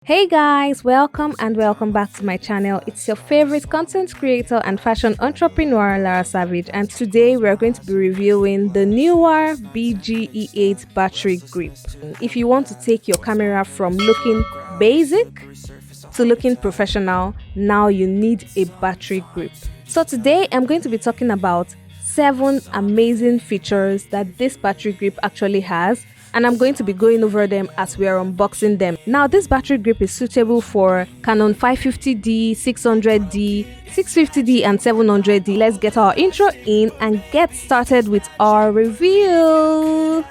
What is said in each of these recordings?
Hey guys, welcome back to my channel. It's your favorite content creator and fashion entrepreneur Lara Savage, and today we're going to be reviewing the Neewer BG-E8 Battery Grip. If you want to take your camera from looking basic to looking professional, now you need a battery grip. So today I'm going to be talking about 7 amazing features that this battery grip actually has, and I'm going to be going over them as we are unboxing them. Now, this battery grip is suitable for Canon 550D, 600D, 650D and 700D. Let's get our intro in and get started with our review.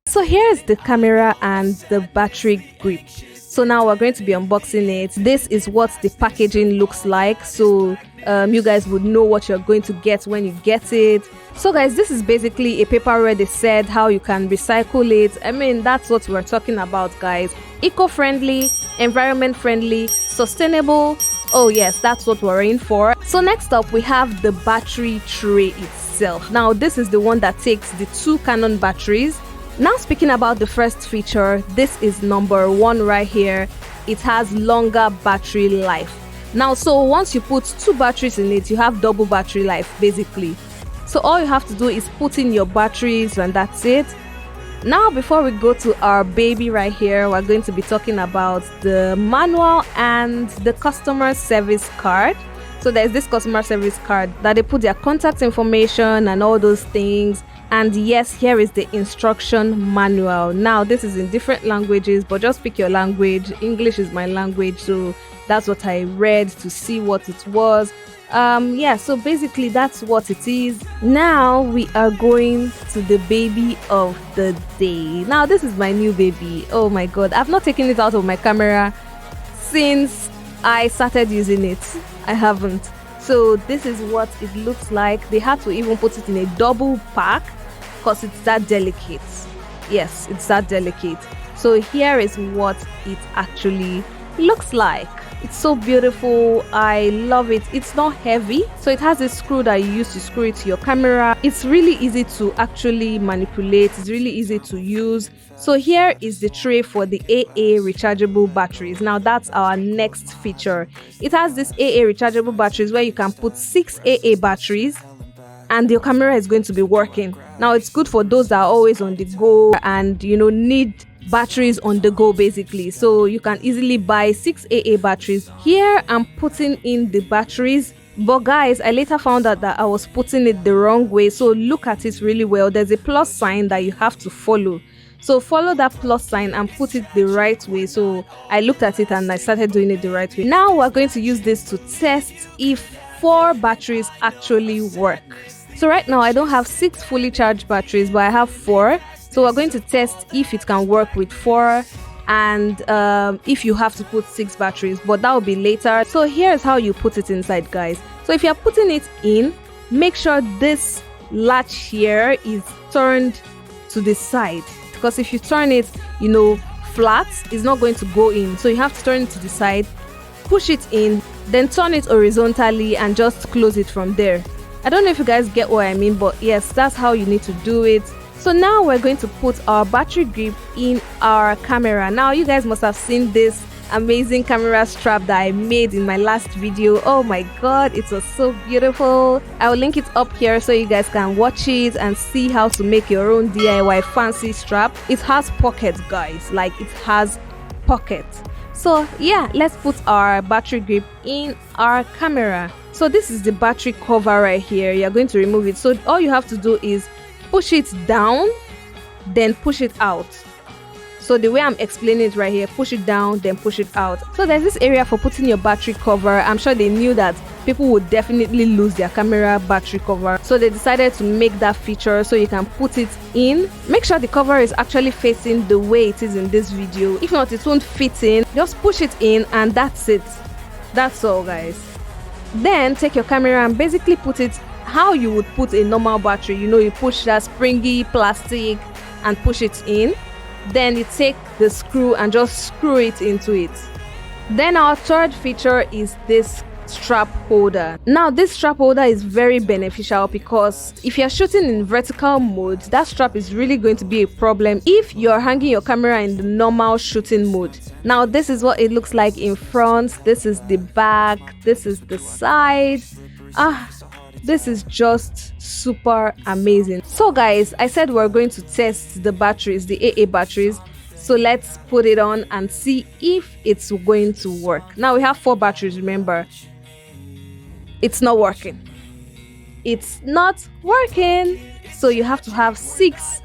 So here's the camera and the battery grip. So now we're going to be unboxing it. This is what the packaging looks like, so you guys would know what you're going to get when you get it. So guys, this is basically a paper where they said how you can recycle it. I mean, that's what we're talking about, guys. Eco-friendly, environment-friendly, sustainable. Oh yes, that's what we're in for. So next up, we have the battery tray itself. Now this is the one that takes the 2 Canon batteries. Now speaking about the first feature, this is number 1 right here. It has longer battery life. Now, so once you put 2 batteries in it, you have double battery life basically. So all you have to do is put in your batteries and that's it. Now before we go to our baby right here, we're going to be talking about the manual and the customer service card. So there's this customer service card that they put their contact information and all those things. And yes, here is the instruction manual. Now this is in different languages, but just pick your language. English is my language, so that's what I read to see what it was. Yeah, so basically that's what it is. Now we are going to the baby of the day. Now this is my new baby. Oh my god, I've not taken it out of my camera since I started using it. I haven't. So this is what it looks like. They had to even put it in a double pack because it's that delicate. Yes, it's that delicate. So here is what it actually looks like. It's so beautiful. I love it. It's not heavy, so it has a screw that you use to screw it to your camera. It's really easy to actually manipulate. It's really easy to use. So here is the tray for the AA rechargeable batteries. Now that's our next feature. It has this AA rechargeable batteries where you can put 6 AA batteries and your camera is going to be working. Now it's good for those that are always on the go and need batteries on the go basically. So you can easily buy 6 AA batteries. Here I'm putting in the batteries, but guys, I later found out that I was putting it the wrong way. So look at it really well. There's a plus sign that you have to follow. So follow that plus sign and put it the right way. So I looked at it and I started doing it the right way. Now we're going to use this to test if 4 batteries actually work. So right now I don't have 6 fully charged batteries, but I have 4. So we're going to test if it can work with 4 and if you have to put 6 batteries, but that will be later. So here's how you put it inside, guys. So if you're putting it in, make sure this latch here is turned to the side, because if you turn it flat, it's not going to go in. So you have to turn it to the side, push it in, then turn it horizontally and just close it from there. I don't know if you guys get what I mean, but yes, that's how you need to do it. So now we're going to put our battery grip in our camera. Now you guys must have seen this amazing camera strap that I made in my last video. Oh my god, it was so beautiful. I will link it up here so you guys can watch it and see how to make your own DIY fancy strap. It has pockets, guys, like it has pockets. So yeah, let's put our battery grip in our camera. So this is the battery cover right here. You're going to remove it. So all you have to do is push it down, then push it out. So the way I'm explaining it right here, push it down, then push it out. So there's this area for putting your battery cover. I'm sure they knew that people would definitely lose their camera battery cover, so they decided to make that feature so you can put it in. Make sure the cover is actually facing the way it is in this video. If not, it won't fit in. Just push it in and that's it. That's all, guys. Then take your camera and basically put it how you would put a normal battery. You push that springy plastic and push it in. Then you take the screw and just screw it into it. Then our third feature is this strap holder. Now this strap holder is very beneficial because if you're shooting in vertical mode, that strap is really going to be a problem if you're hanging your camera in the normal shooting mode. Now this is what it looks like in front, this is the back, this is the side. This is just super amazing. So guys, I said we're going to test the batteries, the AA batteries. So let's put it on and see if it's going to work. Now we have 4 batteries, remember. It's not working. It's not working. So you have to have 6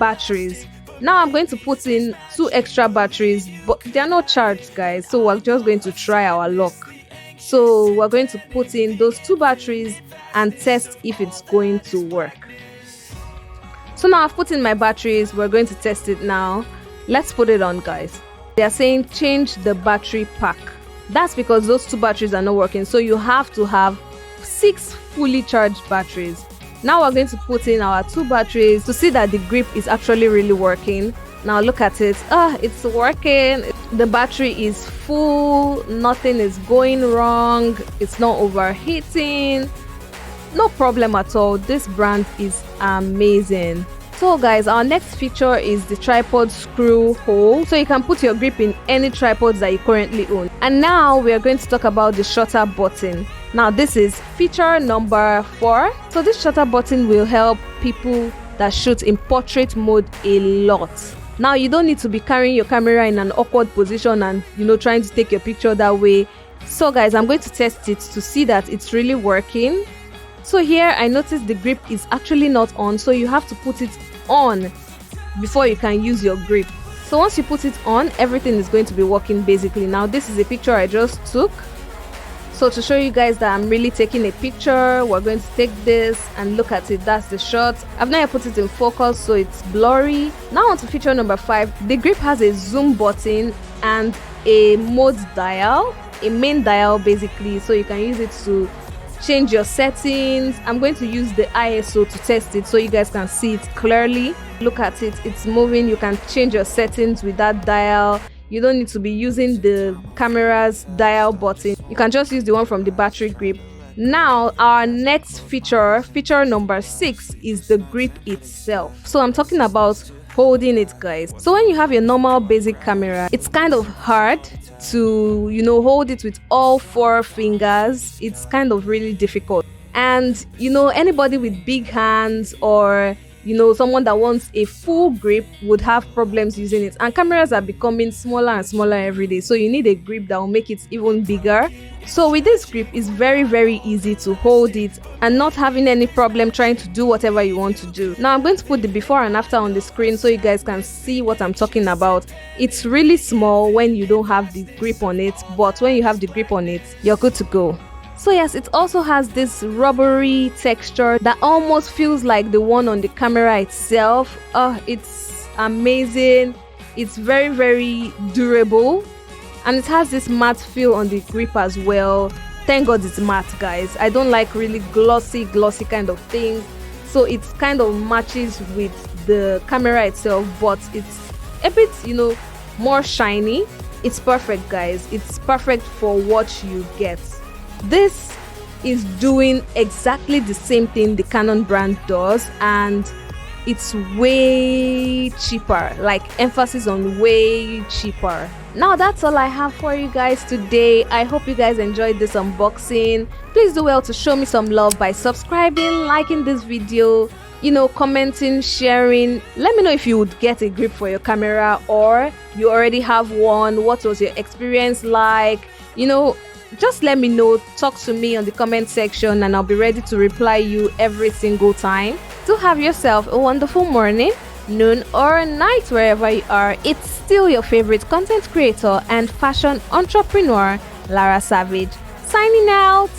batteries. Now I'm going to put in 2 extra batteries, but they're not charged, guys. So we're just going to try our luck. So we're going to put in those 2 batteries and test if it's going to work. So now I've put in my batteries. We're going to test it now. Let's put it on, guys. They are saying change the battery pack. That's because those 2 batteries are not working. So you have to have 6 fully charged batteries. Now we're going to put in our 2 batteries to see that the grip is actually really working. Now look at it. It's working. The battery is full. Nothing is going wrong. It's not overheating. No problem at all. This brand is amazing. So guys, our next feature is the tripod screw hole, so you can put your grip in any tripods that you currently own. And now we are going to talk about the shutter button. Now this is feature number 4. So this shutter button will help people that shoot in portrait mode a lot. Now you don't need to be carrying your camera in an awkward position and trying to take your picture that way. So guys, I'm going to test it to see that it's really working. So here I noticed the grip is actually not on, so you have to put it on before you can use your grip. So once you put it on, everything is going to be working basically. Now this is a picture I just took. So to show you guys that I'm really taking a picture, we're going to take this and look at it. That's the shot. I've now put it in focus so it's blurry. Now on to feature number 5. The grip has a zoom button and a mode dial, a main dial basically, so you can use it to change your settings. I'm going to use the ISO to test it so you guys can see it clearly. Look at it, it's moving. You can change your settings with that dial. You don't need to be using the camera's dial button. You can just use the one from the battery grip. Now our next feature number 6, is the grip itself. So I'm talking about holding it, guys. So when you have your normal basic camera, it's kind of hard to hold it with all 4 fingers. It's kind of really difficult, and anybody with big hands or someone that wants a full grip would have problems using it. And cameras are becoming smaller and smaller every day, so you need a grip that will make it even bigger. So with this grip, it's very, very easy to hold it and not having any problem trying to do whatever you want to do. Now I'm going to put the before and after on the screen so you guys can see what I'm talking about. It's really small when you don't have the grip on it, but when you have the grip on it, you're good to go. So yes, it also has this rubbery texture that almost feels like the one on the camera itself. It's amazing. It's very, very durable, and it has this matte feel on the grip as well. Thank God it's matte, guys. I don't like really glossy kind of things, so it kind of matches with the camera itself, but it's a bit more shiny. It's perfect, guys. It's perfect for what you get. This is doing exactly the same thing the Canon brand does, and it's way cheaper, like emphasis on way cheaper. Now that's all I have for you guys today. I hope you guys enjoyed this unboxing. Please do well to show me some love by subscribing, liking this video, commenting, sharing. Let me know if you would get a grip for your camera or you already have one. What was your experience like? Just let me know. Talk to me on the comment section and I'll be ready to reply you every single time. Do have yourself a wonderful morning, noon or night wherever you are. It's still your favorite content creator and fashion entrepreneur, Lara Savage, signing out.